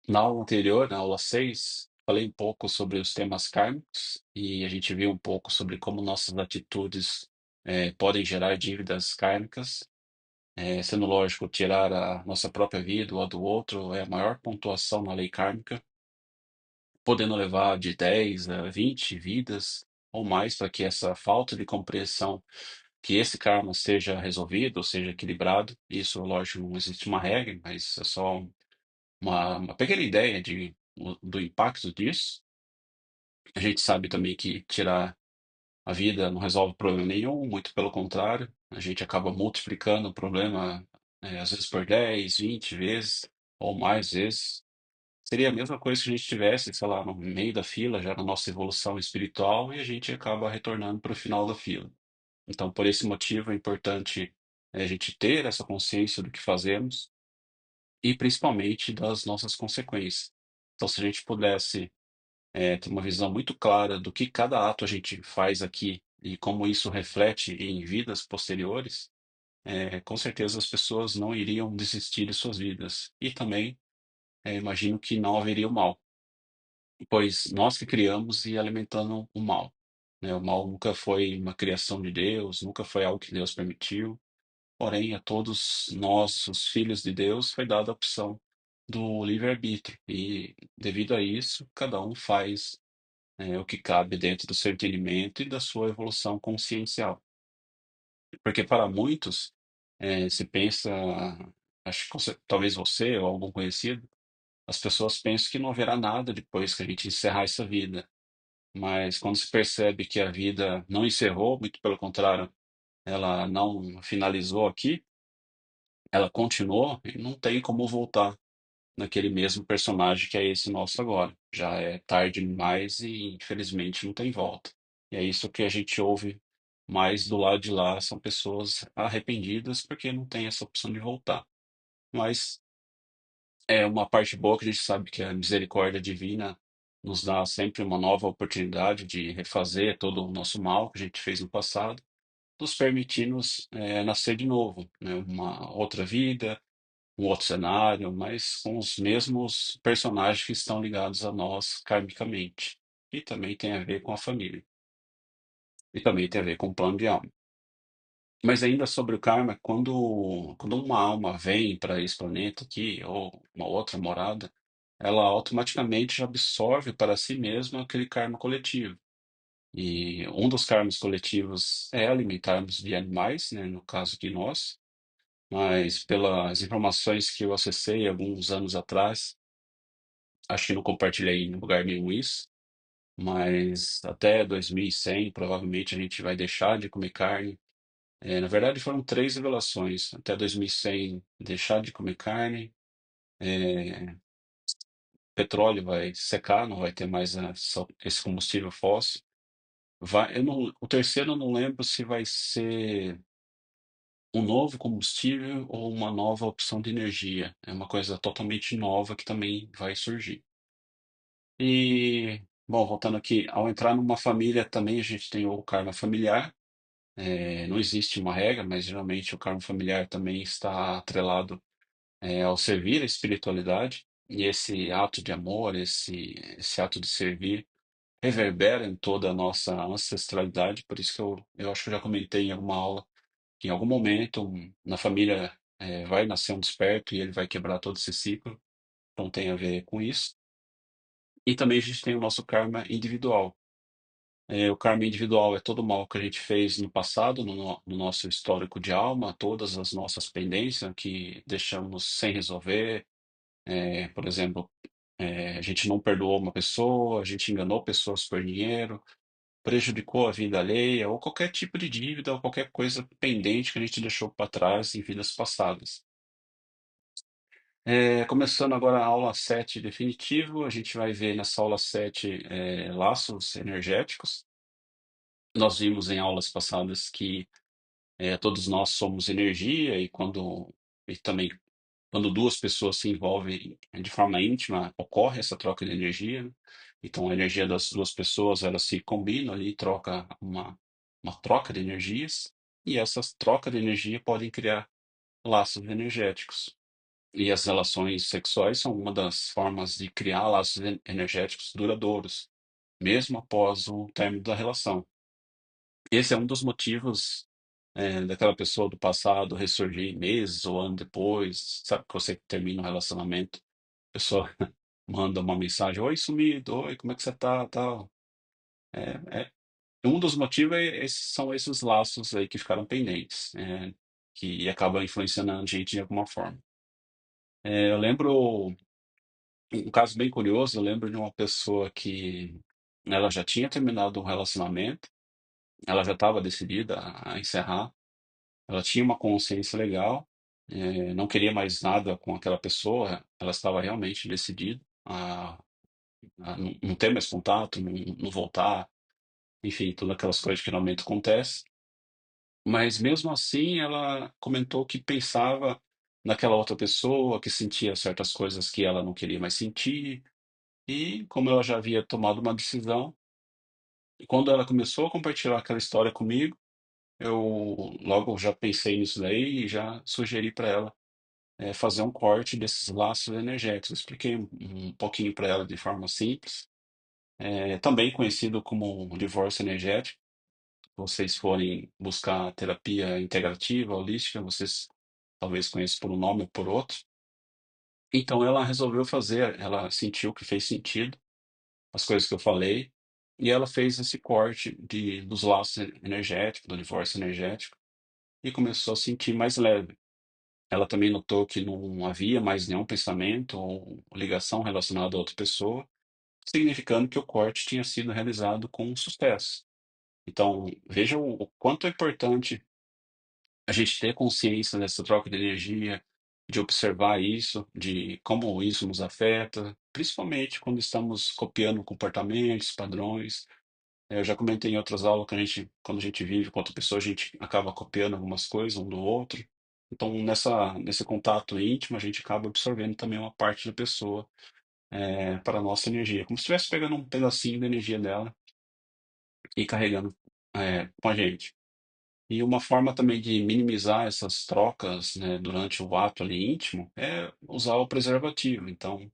Na aula anterior, na aula 6, falei um pouco sobre os temas kármicos e a gente viu um pouco sobre como nossas atitudes podem gerar dívidas kármicas. Sendo lógico, tirar a nossa própria vida ou a do outro é a maior pontuação na lei kármica, podendo levar de 10 a 20 vidas ou mais para que essa falta de compreensão, que esse karma seja resolvido, ou seja equilibrado. Isso, lógico, não existe uma regra, mas é só uma pequena ideia do impacto disso. A gente sabe também que tirar a vida não resolve problema nenhum, muito pelo contrário, a gente acaba multiplicando o problema, às vezes por 10, 20 vezes ou mais vezes. Seria a mesma coisa se a gente estivesse, sei lá, no meio da fila, já na nossa evolução espiritual, e a gente acaba retornando para o final da fila. Então, por esse motivo, é importante a gente ter essa consciência do que fazemos e principalmente das nossas consequências. Então, se a gente pudesse ter uma visão muito clara do que cada ato a gente faz aqui e como isso reflete em vidas posteriores, com certeza as pessoas não iriam desistir de suas vidas. E também, imagino que não haveria o mal, pois nós que criamos e alimentando o mal, né? O mal nunca foi uma criação de Deus, nunca foi algo que Deus permitiu. Porém, a todos nós, os filhos de Deus, foi dada a opção do livre-arbítrio. E, devido a isso, cada um faz o que cabe dentro do seu entendimento e da sua evolução consciencial. Porque para muitos, se pensa, acho que talvez você ou algum conhecido, as pessoas pensam que não haverá nada depois que a gente encerrar essa vida. Mas quando se percebe que a vida não encerrou, muito pelo contrário, ela não finalizou aqui, ela continuou e não tem como voltar naquele mesmo personagem que é esse nosso agora. Já é tarde demais e infelizmente não tem volta. E é isso que a gente ouve mais do lado de lá, são pessoas arrependidas porque não tem essa opção de voltar. Mas é uma parte boa que a gente sabe que a misericórdia divina nos dá sempre uma nova oportunidade de refazer todo o nosso mal que a gente fez no passado, nos permitindo nascer de novo, né? Uma outra vida, um outro cenário, mas com os mesmos personagens que estão ligados a nós karmicamente. E também tem a ver com a família. E também tem a ver com o plano de alma. Mas ainda sobre o karma, quando uma alma vem para esse planeta aqui, ou uma outra morada, ela automaticamente já absorve para si mesma aquele karma coletivo. E um dos karmas coletivos é alimentarmos de animais, né, no caso de nós, mas pelas informações que eu acessei alguns anos atrás, acho que não compartilhei em lugar nenhum isso, mas até 2100 provavelmente a gente vai deixar de comer carne. Na verdade, foram três revelações. Até 2100 deixar de comer carne, é, petróleo vai secar, não vai ter mais esse combustível fóssil. O terceiro eu não lembro se vai ser um novo combustível ou uma nova opção de energia. É uma coisa totalmente nova que também vai surgir. E, bom, voltando aqui, ao entrar numa família também a gente tem o karma familiar. Não existe uma regra, mas geralmente o karma familiar também está atrelado ao servir a espiritualidade. E esse ato de amor, esse ato de servir, reverbera em toda a nossa ancestralidade. Por isso que eu acho que eu já comentei em alguma aula que em algum momento na família vai nascer um desperto e ele vai quebrar todo esse ciclo. Então tem a ver com isso. E também a gente tem o nosso karma individual. O karma individual é todo o mal que a gente fez no passado, no nosso histórico de alma, todas as nossas pendências que deixamos sem resolver. Por exemplo, a gente não perdoou uma pessoa, a gente enganou pessoas por dinheiro, prejudicou a vida alheia, ou qualquer tipo de dívida, ou qualquer coisa pendente que a gente deixou para trás em vidas passadas. Começando agora a aula 7 definitivo, a gente vai ver nessa aula 7 laços energéticos. Nós vimos em aulas passadas que todos nós somos energia e também quando duas pessoas se envolvem de forma íntima, ocorre essa troca de energia, né? Então a energia das duas pessoas, elas se combinam ali, troca uma troca de energias, e essas trocas de energia podem criar laços energéticos. E as relações sexuais são uma das formas de criar laços energéticos duradouros, mesmo após o término da relação. Esse é um dos motivos, daquela pessoa do passado ressurgir meses ou ano depois, sabe, que você termina um relacionamento, a pessoa manda uma mensagem: "Oi, sumido, oi, como é que você tá?", tal. É, um dos motivos são esses laços aí que ficaram pendentes, que acabam influenciando a gente de alguma forma. Eu lembro um caso bem curioso, eu lembro de uma pessoa que ela já tinha terminado um relacionamento, ela já estava decidida a encerrar, ela tinha uma consciência legal, não queria mais nada com aquela pessoa, ela estava realmente decidida a não ter mais contato, não voltar, enfim, todas aquelas coisas que realmente acontecem. Mas mesmo assim, ela comentou que pensava naquela outra pessoa, que sentia certas coisas que ela não queria mais sentir, e como ela já havia tomado uma decisão, e quando ela começou a compartilhar aquela história comigo, eu logo já pensei nisso daí e já sugeri para ela, fazer um corte desses laços energéticos. Expliquei um pouquinho para ela de forma simples, também conhecido como divórcio energético. Vocês forem buscar terapia integrativa, holística, vocês talvez conheçam por um nome ou por outro. Então ela resolveu fazer, ela sentiu que fez sentido as coisas que eu falei, e ela fez esse corte dos laços energéticos, do divórcio energético, e começou a sentir mais leve. Ela também notou que não havia mais nenhum pensamento ou ligação relacionada a outra pessoa, significando que o corte tinha sido realizado com sucesso. Então, veja o quanto é importante a gente ter consciência dessa troca de energia, de observar isso, de como isso nos afeta, principalmente quando estamos copiando comportamentos, padrões. Eu já comentei em outras aulas que quando a gente vive com outra pessoa, a gente acaba copiando algumas coisas um do outro. Então, nesse contato íntimo, a gente acaba absorvendo também uma parte da pessoa, para a nossa energia, como se estivesse pegando um pedacinho da energia dela e carregando, com a gente. E uma forma também de minimizar essas trocas, né, durante o ato ali íntimo, é usar o preservativo. Então,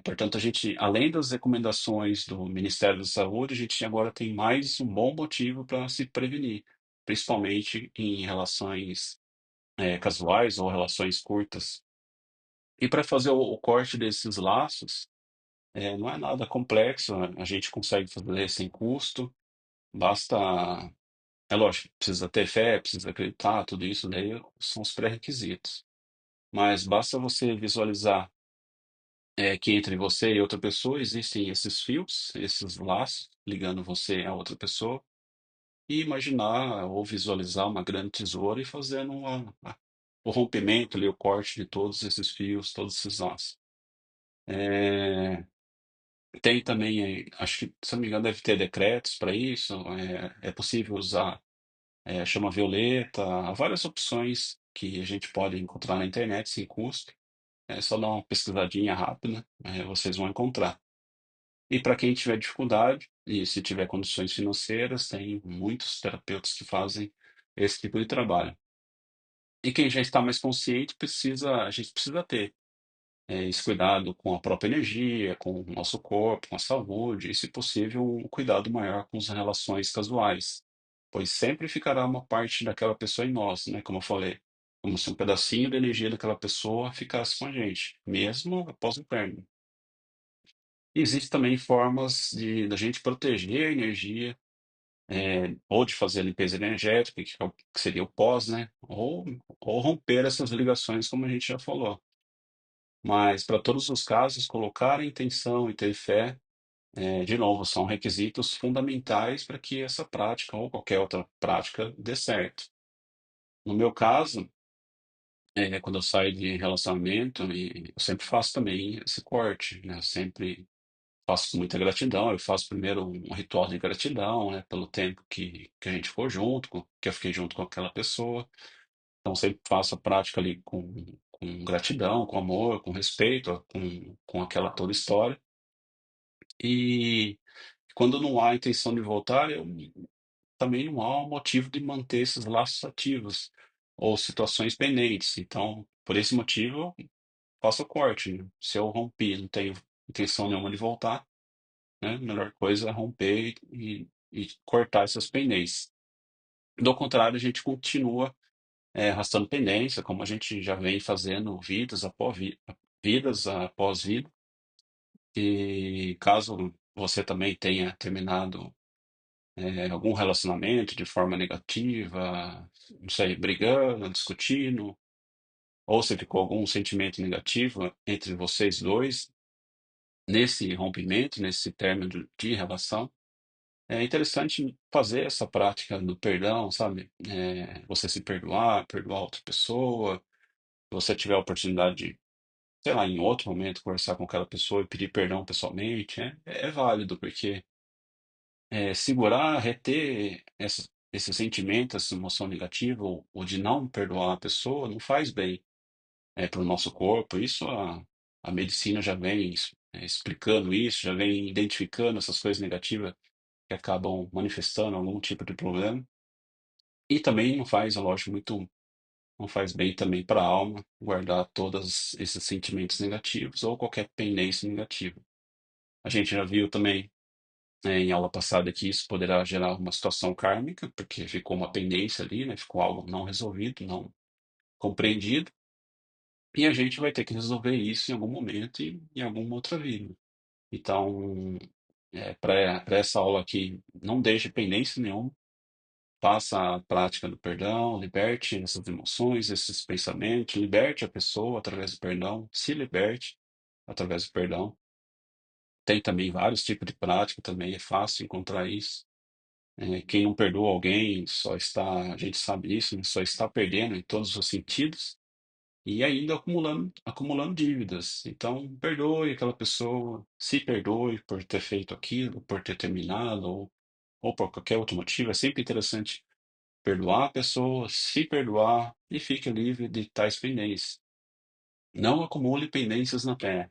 portanto, a gente, além das recomendações do Ministério da Saúde, a gente agora tem mais um bom motivo para se prevenir, principalmente em relações, casuais ou relações curtas. E para fazer o corte desses laços, não é nada complexo, a gente consegue fazer sem custo, basta. É lógico, precisa ter fé, precisa acreditar, tudo isso daí são os pré-requisitos. Mas basta você visualizar, que entre você e outra pessoa existem esses fios, esses laços ligando você a outra pessoa, e imaginar ou visualizar uma grande tesoura e fazendo o rompimento ali, o corte de todos esses fios, todos esses laços. Eh, Tem também, acho que, se eu não me engano, deve ter decretos para isso, é possível usar chama violeta, há várias opções que a gente pode encontrar na internet sem custo. É só dar uma pesquisadinha rápida, vocês vão encontrar. E para quem tiver dificuldade, e se tiver condições financeiras, tem muitos terapeutas que fazem esse tipo de trabalho. E quem já está mais consciente a gente precisa ter esse cuidado com a própria energia, com o nosso corpo, com a saúde, e, se possível, um cuidado maior com as relações casuais, pois sempre ficará uma parte daquela pessoa em nós, né? Como eu falei, como se um pedacinho da energia daquela pessoa ficasse com a gente, mesmo após o término. E existem também formas da gente proteger a energia, ou de fazer a limpeza energética, que seria o pós, né? Ou romper essas ligações, como a gente já falou. Mas, para todos os casos, colocar a intenção e ter fé, de novo, são requisitos fundamentais para que essa prática ou qualquer outra prática dê certo. No meu caso, quando eu saio de relacionamento, eu sempre faço também esse corte, né? Eu sempre faço com muita gratidão. Eu faço primeiro um ritual de gratidão, né? Pelo tempo que a gente ficou junto, que eu fiquei junto com aquela pessoa. Então, sempre faço a prática ali com gratidão, com amor, com respeito, com aquela toda história. E quando não há intenção de voltar, também não há um motivo de manter esses laços ativos ou situações pendentes. Então, por esse motivo, faça o corte. Se eu rompi, não tenho intenção nenhuma de voltar, né? A melhor coisa é romper e cortar essas pendências. Do contrário, a gente continua arrastando pendência, como a gente já vem fazendo vidas após vida. E caso você também tenha terminado algum relacionamento de forma negativa, não sei, brigando, discutindo, ou se ficou algum sentimento negativo entre vocês dois, nesse rompimento, nesse término de relação, é interessante fazer essa prática do perdão, sabe? Você se perdoar, perdoar outra pessoa, se você tiver a oportunidade de, sei lá, em outro momento, conversar com aquela pessoa e pedir perdão pessoalmente, é válido, porque segurar, reter esse sentimento, essa emoção negativa, ou de não perdoar a pessoa, não faz bem para o nosso corpo. Isso a medicina já vem explicando isso, já vem identificando essas coisas negativas que acabam manifestando algum tipo de problema. E também não faz, é lógico, não faz bem também para a alma guardar todos esses sentimentos negativos ou qualquer pendência negativa. A gente já viu também, em aula passada, que isso poderá gerar uma situação kármica, porque ficou uma pendência ali, né? Ficou algo não resolvido, não compreendido, e a gente vai ter que resolver isso em algum momento e em alguma outra vida. Então, para essa aula aqui, não deixe pendência nenhuma. Faça a prática do perdão, liberte essas emoções, esses pensamentos, liberte a pessoa através do perdão, se liberte através do perdão. Tem também vários tipos de prática, também é fácil encontrar isso. Quem não perdoa alguém só está, a gente sabe isso, né, só está perdendo em todos os sentidos e ainda acumulando dívidas. Então, perdoe aquela pessoa, se perdoe por ter feito aquilo, por ter terminado ou por qualquer outro motivo. É sempre interessante perdoar a pessoa, se perdoar e fique livre de tais pendências. Não acumule pendências na terra.